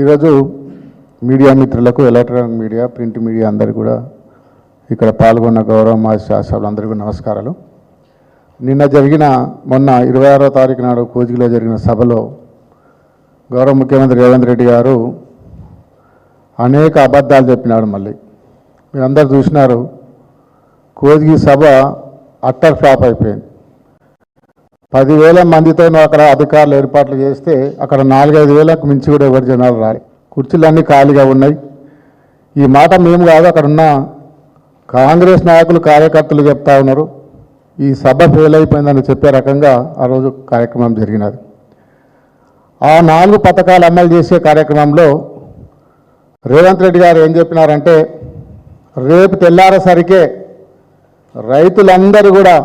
ఈరోజు మీడియా మిత్రులకు electronic media print media అందరికీ కూడా ఇక్కడ పాల్గొన్న గౌరవ మా శాసకులందరికీ నమస్కారాలు. నిన్న జరిగిన మొన్న 26వ తారీఖు నాడు కోజిగిలో జరిగిన సభలో గౌరవ ముఖ్యమంత్రి రేవంత్ రెడ్డి గారు అనేక అబద్ధాలు చెప్పినాడు. మళ్ళీ మీరందరూ చూసినారు. కోజిగి సభ అట్టర్ ఫ్లాప్ అయిపోయింది. 10,000 మందితో అక్కడ అధికారులు ఏర్పాట్లు చేస్తే అక్కడ 4-5 వేలకు మించి కూడా ఎవరు జనాలు రాలి. కుర్చీలన్నీ ఖాళీగా ఉన్నాయి. ఈ మాట మేము కాదు, అక్కడ ఉన్న కాంగ్రెస్ నాయకులు కార్యకర్తలు చెప్తా ఉన్నారు. ఈ సభ ఫెయిల్ అయిపోయిందని చెప్పే రకంగా ఆ రోజు కార్యక్రమం జరిగినది. ఆ 4 పథకాలు అమలు చేసే కార్యక్రమంలో రేవంత్ రెడ్డి గారు ఏం చెప్పినారంటే, రేపు తెల్లారేసరికే రైతులందరూ కూడా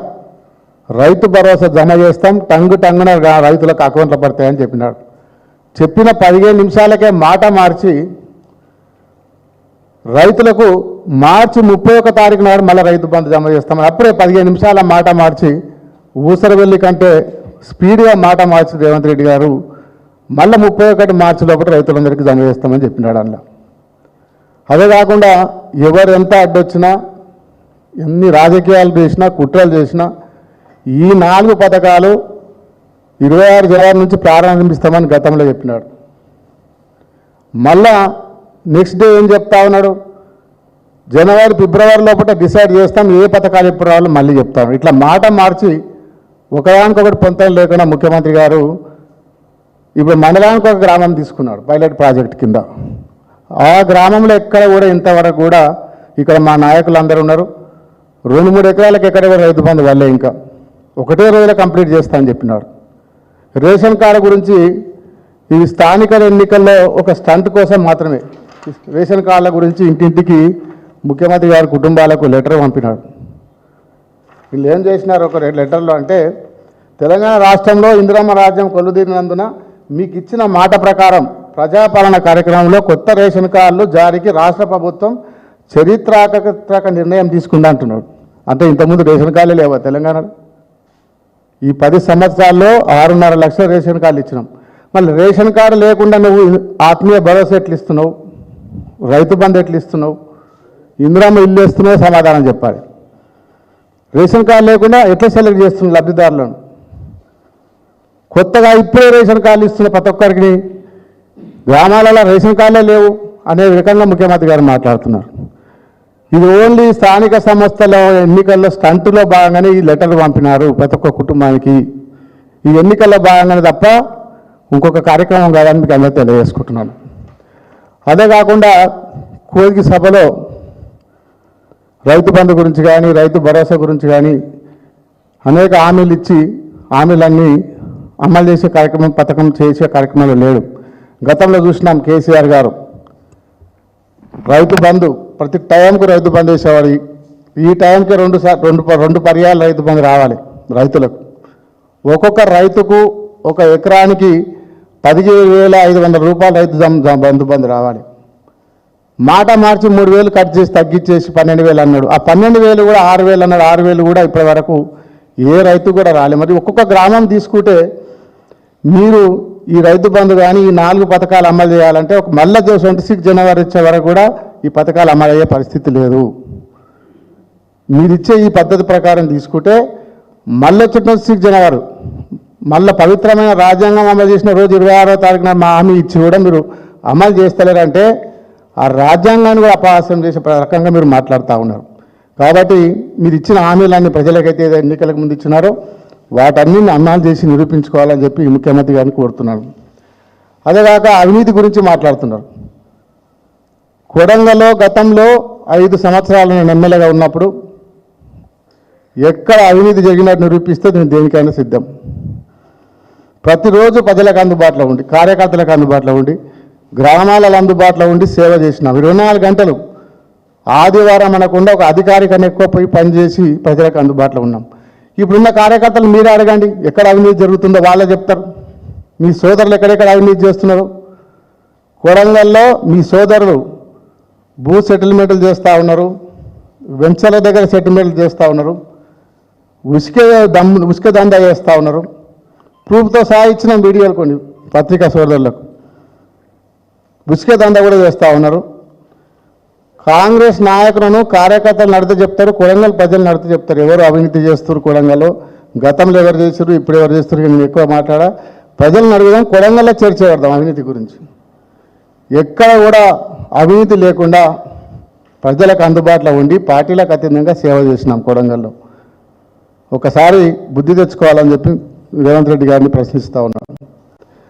రైతు భరోసా జమ చేస్తాం, టంగున రైతులకు అకౌంట్లో పడతాయని చెప్పినాడు. చెప్పిన 15 నిమిషాలకే మాట మార్చి రైతులకు మార్చి 31 తారీఖు నాడు మళ్ళీ రైతు బంధు జమ చేస్తామని అప్పుడే 15 నిమిషాల మాట మార్చి ఊసరవెల్లి కంటే స్పీడ్గా మాట మార్చి రేవంత్ రెడ్డి గారు మళ్ళీ 31 మార్చి లోపల రైతులందరికీ జమ చేస్తామని చెప్పినాడు. అందులో అదే కాకుండా ఎవరు ఎంత అడ్డొచ్చినా, ఎన్ని రాజకీయాలు చేసినా, కుట్రలు చేసినా ఈ 4 పథకాలు 26 జనవరి నుంచి ప్రారంభిస్తామని గతంలో చెప్పినాడు. మళ్ళా నెక్స్ట్ డే ఏం చెప్తా ఉన్నాడు, జనవరి ఫిబ్రవరి లోపల డిసైడ్ చేస్తాం ఏ పథకాలు ఎప్పుడు రావాలో మళ్ళీ చెప్తాం. ఇట్లా మాట మార్చి ఒకదానికొకటి పొంతం లేకుండా ముఖ్యమంత్రి గారు ఇప్పుడు మండలానికి ఒక గ్రామం తీసుకున్నాడు పైలట్ ప్రాజెక్ట్ కింద. ఆ గ్రామంలో ఎక్కడ కూడా ఇంతవరకు కూడా ఇక్కడ మా నాయకులు అందరూ ఉన్నారు. 2-3 ఎకరాలకు ఎక్కడ కూడా రైతు బంధు వల్లే ఇంకా ఒకటే రోజులో కంప్లీట్ చేస్తా అని చెప్పినాడు. రేషన్ కార్డు గురించి ఈ స్థానిక ఎన్నికల్లో ఒక స్టంట్ కోసం మాత్రమే రేషన్ కార్డుల గురించి ఇంటింటికి ముఖ్యమంత్రి గారి కుటుంబాలకు లెటర్ పంపినాడు. వీళ్ళు ఏం చేసినారు ఒక లెటర్లో అంటే, తెలంగాణ రాష్ట్రంలో ఇందిరమ్మ రాజ్యం కొలుదీరినందున మీకు ఇచ్చిన మాట ప్రకారం ప్రజాపాలన కార్యక్రమంలో కొత్త రేషన్ కార్డులు జారీకి రాష్ట్ర ప్రభుత్వం చరిత్రాత్మక నిర్ణయం తీసుకుందా అంటున్నాడు. అంటే ఇంతకుముందు రేషన్ కార్డులే లేవా తెలంగాణలో? ఈ 10 సంవత్సరాల్లో 6.5 లక్షల రేషన్ కార్డులు ఇచ్చినాం. మళ్ళీ రేషన్ కార్డు లేకుండా నువ్వు ఆత్మీయ భరోసా ఎట్లు ఇస్తున్నావు, రైతు బంధు ఎట్లు ఇస్తున్నావు, ఇందిరమ్మ ఇల్లు ఇస్తున్నావు, సమాధానం చెప్పాలి. రేషన్ కార్డు లేకుండా ఎట్లా సెలెక్ట్ చేస్తున్నావు లబ్ధిదారులను? కొత్తగా ఇప్పుడే రేషన్ కార్డులు ఇస్తున్న ప్రతి ఒక్కరికి గ్రామాలలో రేషన్ కార్డులే లేవు అనే రకంగా ముఖ్యమంత్రి గారు మాట్లాడుతున్నారు. ఇది ఓన్లీ స్థానిక సంస్థల ఎన్నికల్లో స్టంటులో భాగంగానే ఈ లెటర్లు పంపినారు ప్రతి ఒక్క కుటుంబానికి. ఈ ఎన్నికల్లో భాగంగానే తప్ప ఇంకొక కార్యక్రమం కాదని మీకు అందరూ తెలియజేసుకుంటున్నాను. అదే కాకుండా కోరిక సభలో రైతు బంధు గురించి కానీ, రైతు భరోసా గురించి కానీ అనేక హామీలు ఇచ్చి హామీలన్నీ అమలు చేసే పథకం చేసే కార్యక్రమంలో లేడు. గతంలో చూసినాం కేసీఆర్ గారు రైతు బంధు ప్రతి టైంకు రైతు బంధు వేసేవాడు. ఈ టైంకి రెండు పర్యాలు రైతు బంధు రావాలి రైతులకు. ఒక్కొక్క రైతుకు ఒక ఎకరానికి 17,500 రూపాయలు రైతు బంధు రావాలి. మాట మార్చి 3,000 కట్ చేసి తగ్గించేసి 12,000 అన్నాడు. ఆ 12,000 కూడా 6,000 అన్నాడు. 6,000 కూడా ఇప్పటి వరకు ఏ రైతు కూడా రాలే. మరి ఒక్కొక్క గ్రామం తీసుకుంటే మీరు ఈ రైతు బంధు కానీ ఈ 4 పథకాలు అమలు చేయాలంటే మళ్ళీ 26 జనవరి వచ్చే వరకు కూడా ఈ పథకాలు అమలు అయ్యే పరిస్థితి లేదు. మీరిచ్చే ఈ పద్ధతి ప్రకారం తీసుకుంటే మళ్ళీ 26 జనవరి మళ్ళీ పవిత్రమైన రాజ్యాంగం అమలు చేసిన రోజు 26వ తారీఖున మా హామీ ఇచ్చి కూడా మీరు అమలు చేస్తలేరంటే ఆ రాజ్యాంగాన్ని కూడా అపహాస్యం చేసే రకంగా మీరు మాట్లాడుతూ ఉన్నారు. కాబట్టి మీరు ఇచ్చిన హామీలన్నీ ప్రజలకైతే ఎన్నికలకు ముందు ఇచ్చినారో వాటన్నింటిని అమలు చేసి నిరూపించుకోవాలని చెప్పి ముఖ్యమంత్రి గారిని కోరుతున్నాను. అదేగాక అవినీతి గురించి మాట్లాడుతున్నారు. కొడంగల్లో గతంలో 5 సంవత్సరాలు నేను ఎమ్మెల్యేగా ఉన్నప్పుడు ఎక్కడ అవినీతి జరిగినట్టు నిరూపిస్తే నేను దేనికైనా సిద్ధం. ప్రతిరోజు ప్రజలకు అందుబాటులో ఉండి, కార్యకర్తలకు అందుబాటులో ఉండి, గ్రామాలలో అందుబాటులో ఉండి సేవ చేసినాం. 24 గంటలు ఆదివారం అనకుండా ఒక అధికారి కన్నా ఎక్కువ పోయి పనిచేసి ప్రజలకు అందుబాటులో ఉన్నాం. ఇప్పుడున్న కార్యకర్తలు మీరే అడగండి, ఎక్కడ అవినీతి జరుగుతుందో వాళ్ళే చెప్తారు. మీ సోదరులు ఎక్కడెక్కడ అవినీతి చేస్తున్నారు? కొడంగల్లో మీ సోదరులు భూ సెటిల్మెంట్లు చేస్తూ ఉన్నారు, వెంచర్ల దగ్గర సెటిల్మెంట్లు చేస్తూ ఉన్నారు, ఉసుక దందా చేస్తూ ఉన్నారు. ప్రూఫ్తో సహా ఇచ్చిన వీడియోలు కొన్ని పత్రికా సోదరులకు బుస్కే దందా కూడా చేస్తూ ఉన్నారు. కాంగ్రెస్ నాయకులను కార్యకర్తలు నడితే చెప్తారు, కొడంగల్ ప్రజలు నడితే చెప్తారు ఎవరు అవినీతి చేస్తారు కొడంగల్లో, గతంలో ఎవరు చేస్తారు, ఇప్పుడు ఎవరు చేస్తారు. నేను ఎక్కువ మాట్లాడా, ప్రజలను అడుగుదాం, కొడంగల్లో చర్చ పెడదాం అవినీతి గురించి. ఎక్కడ కూడా అవినీతి లేకుండా ప్రజలకు అందుబాటులో ఉండి పార్టీలకు అతీతంగా సేవ చేసినాం కొడంగల్లో. ఒకసారి బుద్ధి తెచ్చుకోవాలని చెప్పి రేవంత్ రెడ్డి గారిని ప్రశ్నిస్తూ ఉన్నాను.